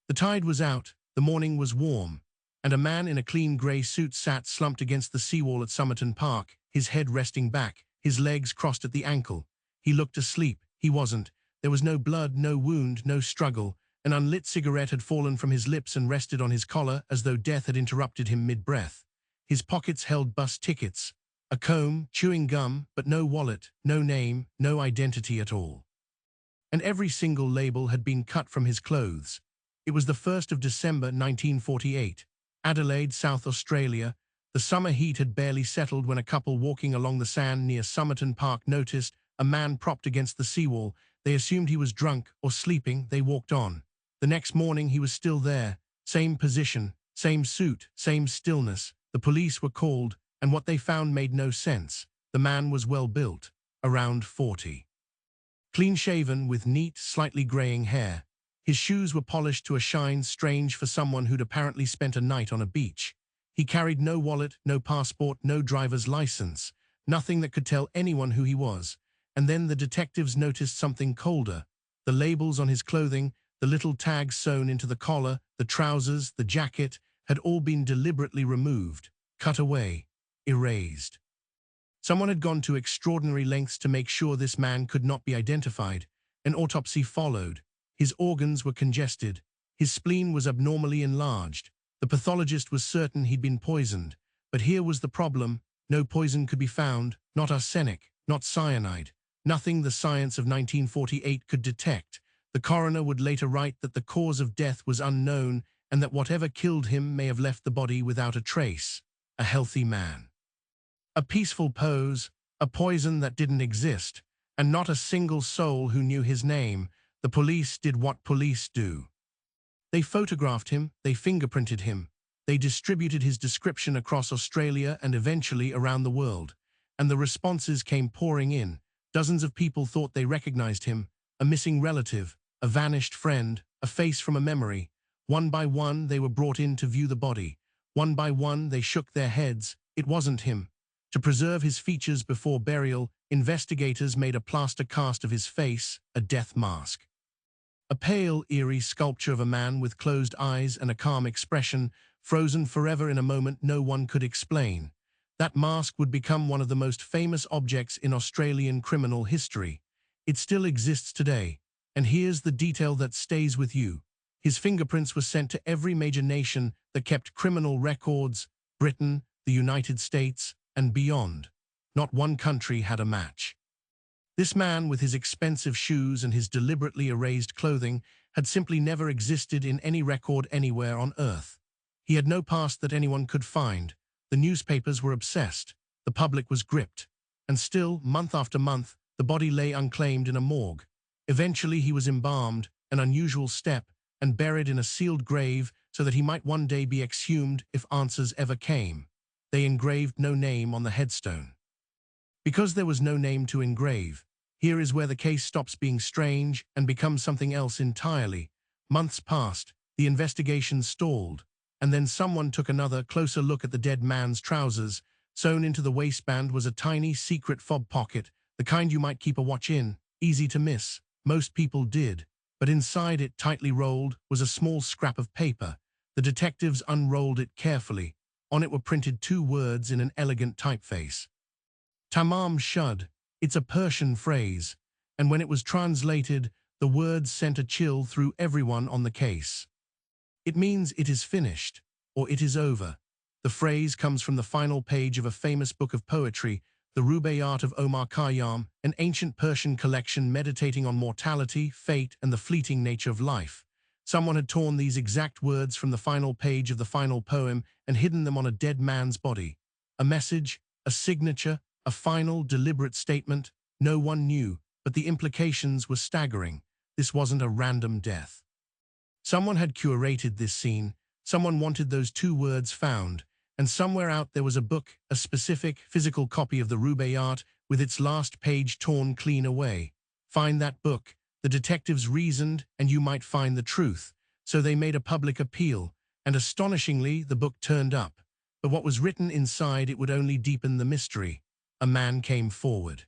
The tide was out, the morning was warm, and a man in a clean grey suit sat slumped against the seawall at Somerton Park, his head resting back, his legs crossed at the ankle. He looked asleep. He wasn't. There was no blood, no wound, no struggle. An unlit cigarette had fallen from his lips and rested on his collar as though death had interrupted him mid-breath. His pockets held bus tickets, a comb, chewing gum, but no wallet, no name, no identity at all. And every single label had been cut from his clothes. It was the 1st of December 1948, Adelaide, South Australia. The summer heat had barely settled when a couple walking along the sand near Somerton Park noticed a man propped against the seawall. They assumed he was drunk or sleeping. They walked on. The next morning he was still there, same position, same suit, same stillness. The police were called, and what they found made no sense. The man was well built, around 40. Clean-shaven with neat, slightly greying hair. His shoes were polished to a shine strange for someone who'd apparently spent a night on a beach. He carried no wallet, no passport, no driver's license, nothing that could tell anyone who he was. And then the detectives noticed something colder. The labels on his clothing, the little tags sewn into the collar, the trousers, the jacket, had all been deliberately removed, cut away, erased. Someone had gone to extraordinary lengths to make sure this man could not be identified. An autopsy followed. His organs were congested. His spleen was abnormally enlarged. The pathologist was certain he'd been poisoned. But here was the problem. No poison could be found, not arsenic, not cyanide, nothing the science of 1948 could detect. The coroner would later write that the cause of death was unknown and that whatever killed him may have left the body without a trace. A healthy man. A peaceful pose, a poison that didn't exist, and not a single soul who knew his name. The police did what police do. They photographed him, they fingerprinted him, they distributed his description across Australia and eventually around the world. And the responses came pouring in. Dozens of people thought they recognized him, a missing relative, a vanished friend, a face from a memory. One by one, they were brought in to view the body. One by one, they shook their heads. It wasn't him. To preserve his features before burial, investigators made a plaster cast of his face, a death mask. A pale, eerie sculpture of a man with closed eyes and a calm expression, frozen forever in a moment no one could explain. That mask would become one of the most famous objects in Australian criminal history. It still exists today, and here's the detail that stays with you. His fingerprints were sent to every major nation that kept criminal records, Britain, the United States, and beyond. Not one country had a match. This man, with his expensive shoes and his deliberately erased clothing, had simply never existed in any record anywhere on Earth. He had no past that anyone could find. The newspapers were obsessed. The public was gripped. And still, month after month, the body lay unclaimed in a morgue. Eventually he was embalmed, an unusual step, and buried in a sealed grave so that he might one day be exhumed if answers ever came. They engraved no name on the headstone. Because there was no name to engrave, here is where the case stops being strange and becomes something else entirely. Months passed, the investigation stalled, and then someone took another, closer look at the dead man's trousers. Sewn into the waistband was a tiny, secret fob pocket, the kind you might keep a watch in, easy to miss. Most people did. But inside it, tightly rolled, was a small scrap of paper. The detectives unrolled it carefully. On it were printed 2 words in an elegant typeface. Tamam shud. It's a Persian phrase, and when it was translated, the words sent a chill through everyone on the case. It means it is finished, or it is over. The phrase comes from the final page of a famous book of poetry, the Rubaiyat of Omar Khayyam, an ancient Persian collection meditating on mortality, fate, and the fleeting nature of life. Someone had torn these exact words from the final page of the final poem and hidden them on a dead man's body. A message, a signature, a final, deliberate statement. No one knew, but the implications were staggering. This wasn't a random death. Someone had curated this scene. Someone wanted those 2 words found. And somewhere out there was a book, a specific, physical copy of the Rubaiyat with its last page torn clean away. Find that book, the detectives reasoned, and you might find the truth. So they made a public appeal, and astonishingly, the book turned up. But what was written inside it would only deepen the mystery. A man came forward.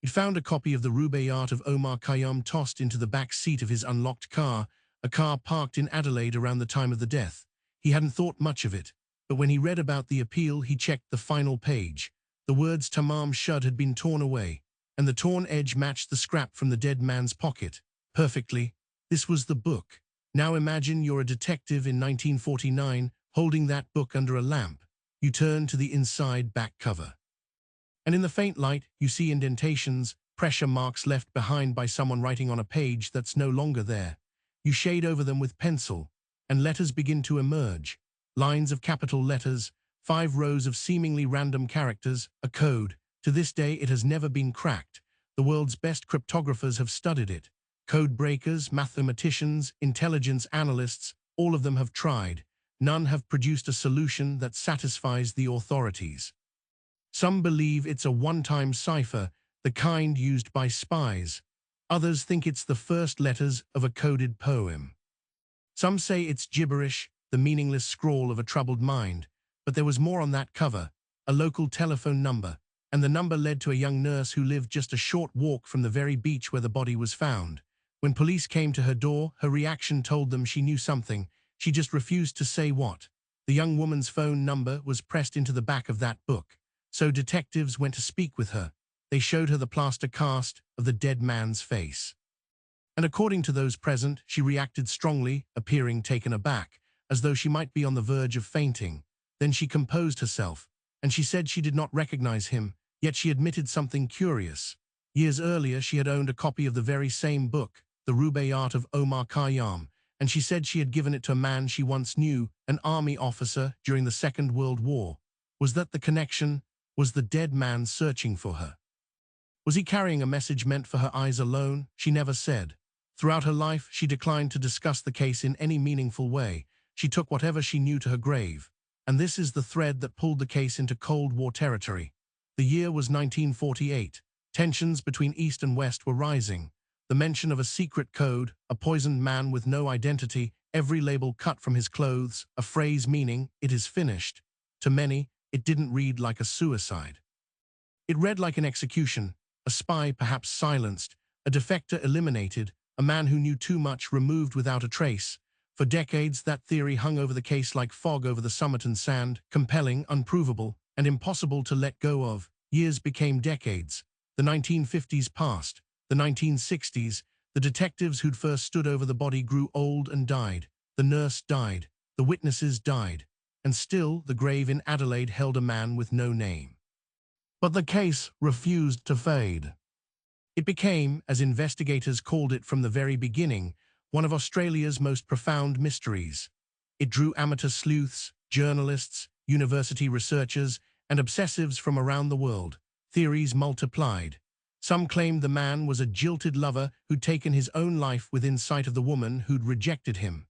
He found a copy of the Rubaiyat of Omar Khayyam tossed into the back seat of his unlocked car, a car parked in Adelaide around the time of the death. He hadn't thought much of it, but when he read about the appeal, he checked the final page. The words Tamam Shud had been torn away, and the torn edge matched the scrap from the dead man's pocket. Perfectly. This was the book. Now imagine you're a detective in 1949, holding that book under a lamp. You turn to the inside back cover. And in the faint light, you see indentations, pressure marks left behind by someone writing on a page that's no longer there. You shade over them with pencil, and letters begin to emerge. Lines of capital letters, 5 rows of seemingly random characters, a code. To this day, it has never been cracked. The world's best cryptographers have studied it. Code breakers, mathematicians, intelligence analysts, all of them have tried. None have produced a solution that satisfies the authorities. Some believe it's a one-time cipher, the kind used by spies. Others think it's the first letters of a coded poem. Some say it's gibberish, the meaningless scrawl of a troubled mind. But there was more on that cover, a local telephone number, and the number led to a young nurse who lived just a short walk from the very beach where the body was found. When police came to her door, her reaction told them she knew something. She just refused to say what. The young woman's phone number was pressed into the back of that book. So detectives went to speak with her. They showed her the plaster cast of the dead man's face. And according to those present, she reacted strongly, appearing taken aback, as though she might be on the verge of fainting. Then she composed herself, and she said she did not recognize him, yet she admitted something curious. Years earlier, she had owned a copy of the very same book, The Rubaiyat of Omar Khayyam, and she said she had given it to a man she once knew, an army officer during the Second World War. Was that the connection? Was the dead man searching for her? Was he carrying a message meant for her eyes alone? She never said. Throughout her life, she declined to discuss the case in any meaningful way. She took whatever she knew to her grave. And this is the thread that pulled the case into Cold War territory. The year was 1948. Tensions between East and West were rising. The mention of a secret code, a poisoned man with no identity, every label cut from his clothes, a phrase meaning, "It is finished." To many, it didn't read like a suicide. It read like an execution, a spy perhaps silenced, a defector eliminated, a man who knew too much removed without a trace. For decades, that theory hung over the case like fog over the Somerton sand, compelling, unprovable, and impossible to let go of. Years became decades. The 1950s passed. The 1960s, the detectives who'd first stood over the body grew old and died. The nurse died. The witnesses died. And still, the grave in Adelaide held a man with no name. But the case refused to fade. It became, as investigators called it from the very beginning, one of Australia's most profound mysteries. It drew amateur sleuths, journalists, university researchers, and obsessives from around the world. Theories multiplied. Some claimed the man was a jilted lover who'd taken his own life within sight of the woman who'd rejected him.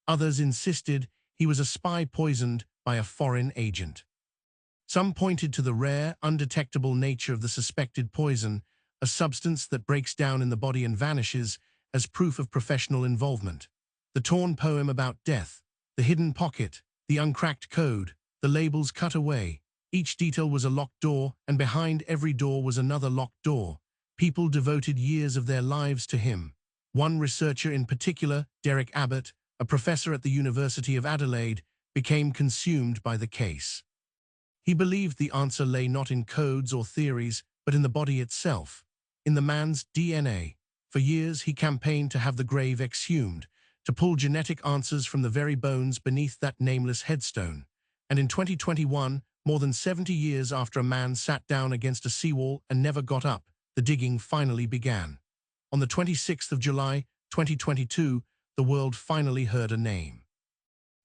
Others insisted he was a spy poisoned by a foreign agent. Some pointed to the rare, undetectable nature of the suspected poison, a substance that breaks down in the body and vanishes, as proof of professional involvement. The torn poem about death, the hidden pocket, the uncracked code, the labels cut away. Each detail was a locked door, and behind every door was another locked door. People devoted years of their lives to him. One researcher in particular, Derek Abbott, a professor at the University of Adelaide, became consumed by the case. He believed the answer lay not in codes or theories, but in the body itself, in the man's DNA. For years, he campaigned to have the grave exhumed, to pull genetic answers from the very bones beneath that nameless headstone. And in 2021, more than 70 years after a man sat down against a seawall and never got up, the digging finally began. On the 26th of July, 2022, the world finally heard a name.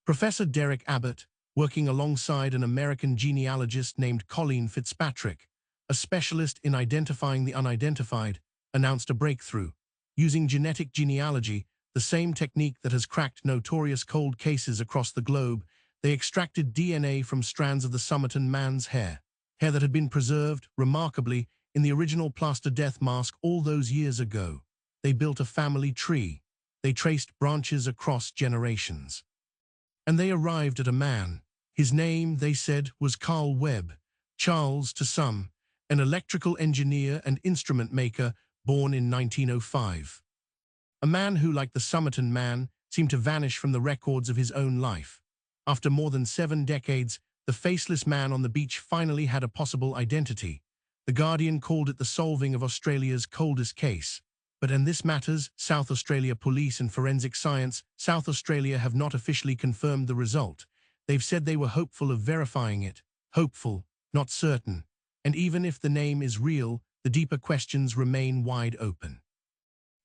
Professor Derek Abbott, working alongside an American genealogist named Colleen Fitzpatrick, a specialist in identifying the unidentified, announced a breakthrough. Using genetic genealogy, the same technique that has cracked notorious cold cases across the globe, they extracted DNA from strands of the Somerton man's hair that had been preserved, remarkably, in the original plaster death mask all those years ago. They built a family tree. They traced branches across generations. And they arrived at a man. His name, they said, was Carl Webb, Charles to some, an electrical engineer and instrument maker born in 1905. A man who, like the Somerton man, seemed to vanish from the records of his own life. After more than 7 decades, the faceless man on the beach finally had a possible identity. The Guardian called it the solving of Australia's coldest case. But in this matters, South Australia Police and Forensic Science, South Australia have not officially confirmed the result. They've said they were hopeful of verifying it. Hopeful, not certain. And even if the name is real, the deeper questions remain wide open.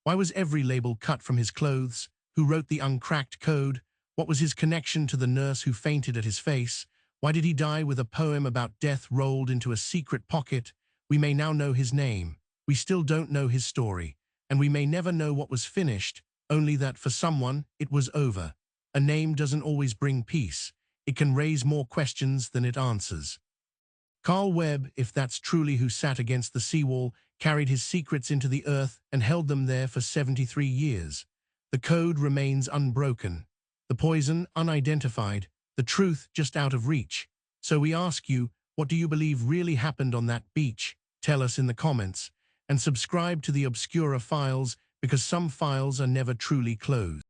Why was every label cut from his clothes? Who wrote the uncracked code? What was his connection to the nurse who fainted at his face? Why did he die with a poem about death rolled into a secret pocket? We may now know his name. We still don't know his story. And we may never know what was finished, only that for someone, it was over. A name doesn't always bring peace. It can raise more questions than it answers. Carl Webb, if that's truly who sat against the seawall, carried his secrets into the earth and held them there for 73 years. The code remains unbroken. The poison unidentified. The truth just out of reach. So we ask you, what do you believe really happened on that beach? Tell us in the comments. And subscribe to the Obscura Files, because some files are never truly closed.